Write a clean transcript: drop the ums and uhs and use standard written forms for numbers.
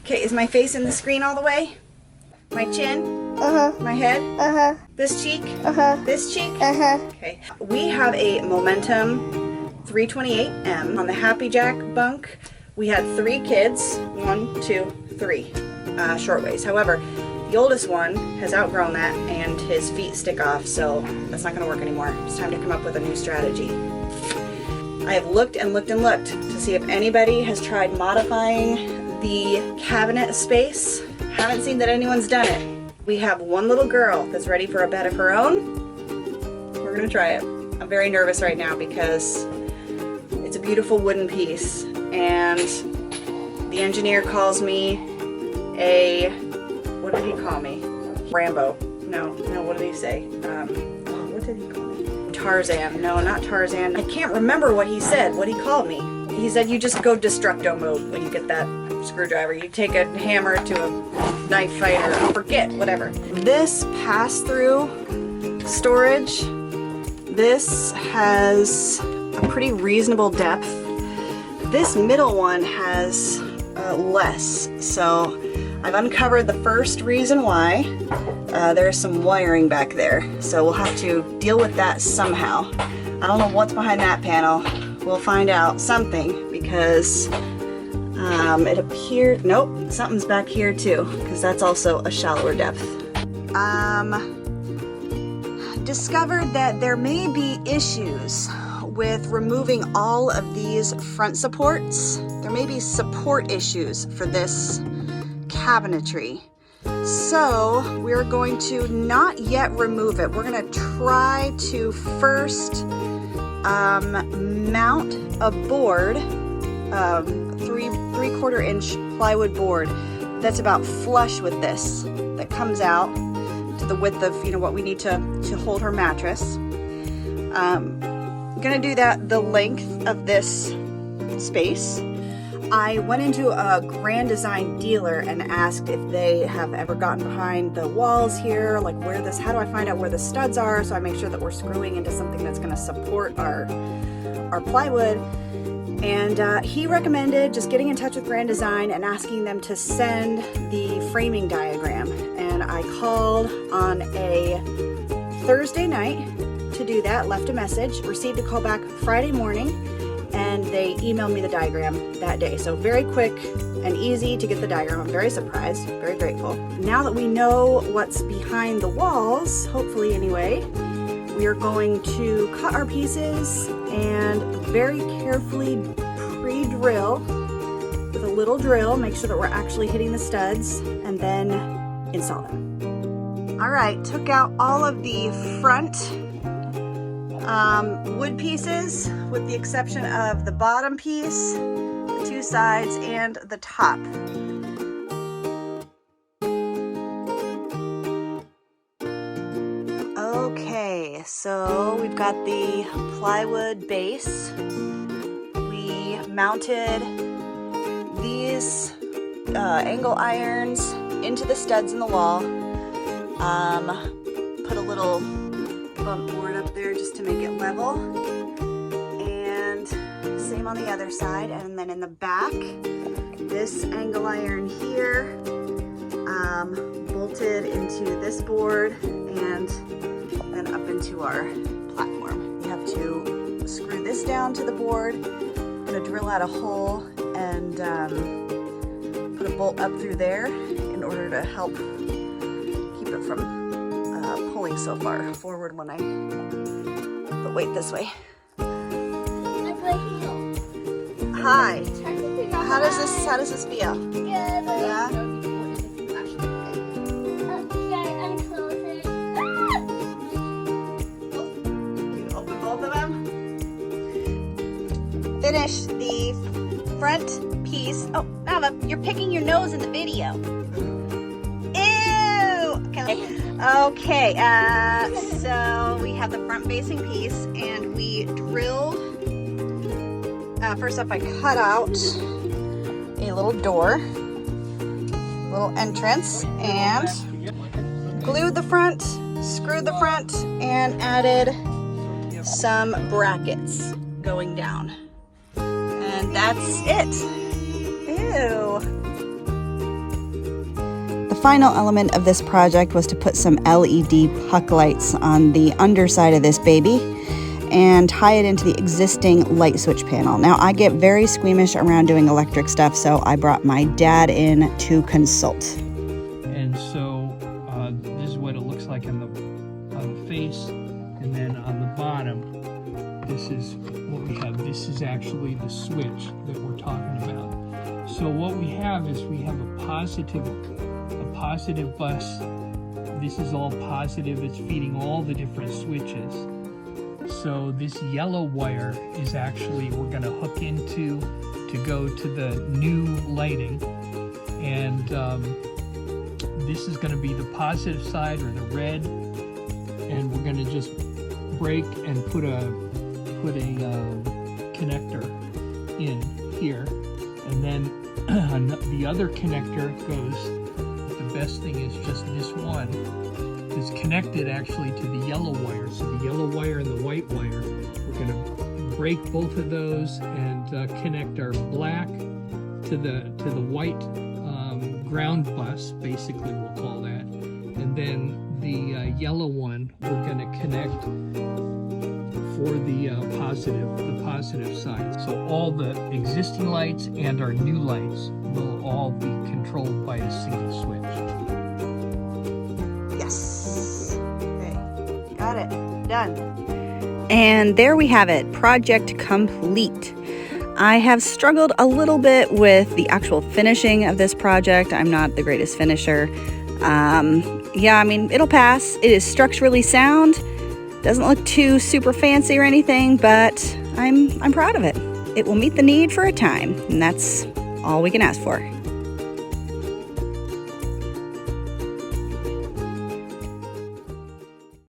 Okay, is my face in the screen all the way? My chin? My head? This cheek? This cheek? Okay. We have a Momentum 328M on the Happy Jack bunk. We had 3 kids, 1, 2, 3 short ways. However, the oldest one has outgrown that and his feet stick off, so that's not gonna work anymore. It's time to come up with a new strategy. I have looked and looked and looked to see if anybody has tried modifying the cabinet space. Haven't seen that anyone's done it. We have one little girl that's ready for a bed of her own. We're gonna try it. I'm very nervous right now because it's a beautiful wooden piece and the engineer calls me a, what did he call me? Rambo. No, what did he say? What did he call me? Tarzan. No, not Tarzan. I can't remember what he said, what he called me. He said you just go destructo mode when you get that screwdriver. You take a hammer to a knife fight or forget, whatever. This pass-through storage, this has a pretty reasonable depth. This middle one has less, so I've uncovered the first reason why. There's some wiring back there, so we'll have to deal with that somehow. I don't know what's behind that panel. We'll find out something because it appeared, nope, something's back here too, because that's also a shallower depth. Discovered that there may be issues with removing all of these front supports. There may be support issues for this cabinetry. So we're going to not yet remove it. We're going to try to first mount a board, 3/4 inch plywood board that's about flush with this, that comes out to the width of, you know, what we need to hold her mattress. Gonna do that the length of this space. I went into a Grand Design dealer and asked if they have ever gotten behind the walls here, like where this, how do I find out where the studs are so I make sure that we're screwing into something that's gonna support our plywood. And he recommended just getting in touch with Grand Design and asking them to send the framing diagram. And I called on a Thursday night to do that, left a message, received a call back Friday morning, and they emailed me the diagram that day. So very quick and easy to get the diagram. I'm very surprised, very grateful. Now that we know what's behind the walls, hopefully anyway, we are going to cut our pieces and very carefully pre-drill with a little drill, make sure that we're actually hitting the studs, and then install them. All right, took out all of the front wood pieces with the exception of the bottom piece, the 2 sides, and the top. Okay, so we've got the plywood base. We mounted these angle irons into the studs in the wall. Put a little bump board up there just to make it level, and same on the other side. And then in the back, this angle iron here bolted into this board and then up into our platform. You have to screw this down to the board. I'm gonna drill out a hole and put a bolt up through there in order to help keep it from pulling so far forward when I put weight this way. Hi. How does this feel? Good. Yeah. You open both of them. Finish the front piece. Oh, Nava, you're picking your nose in the video. Ew. Okay. So we have the front facing piece, and we drilled. First off, I cut out a little door, little entrance, and glued the front, screwed the front, and added some brackets going down. And that's it. Ew. final element of this project was to put some LED puck lights on the underside of this baby and tie it into the existing light switch panel. Now, I get very squeamish around doing electric stuff, so I brought my dad in to consult. And so this is what it looks like on the face, and then on the bottom, this is what we have. This is actually the switch that we're talking about. So what we have is we have a positive bus. This is all positive. It's feeding all the different switches. So this yellow wire is actually, we're going to hook into to go to the new lighting, and this is going to be the positive side, or the red, and we're going to just break and put a connector in here, and then the other connector goes. The best thing is just this one is connected actually to the yellow wire. So the yellow wire and the white wire, we're going to break both of those and connect our black to the white ground bus, basically we'll call that, and then the yellow one we're going to connect for the positive side. So all the existing lights and our new lights will all be controlled by a single switch. Yes. Okay, got it. Done. And there we have it, project complete. I have struggled a little bit with the actual finishing of this project. I'm not the greatest finisher. Yeah, I mean, it'll pass. It is structurally sound. Doesn't look too super fancy or anything, but I'm proud of it. It will meet the need for a time, and that's all we can ask for.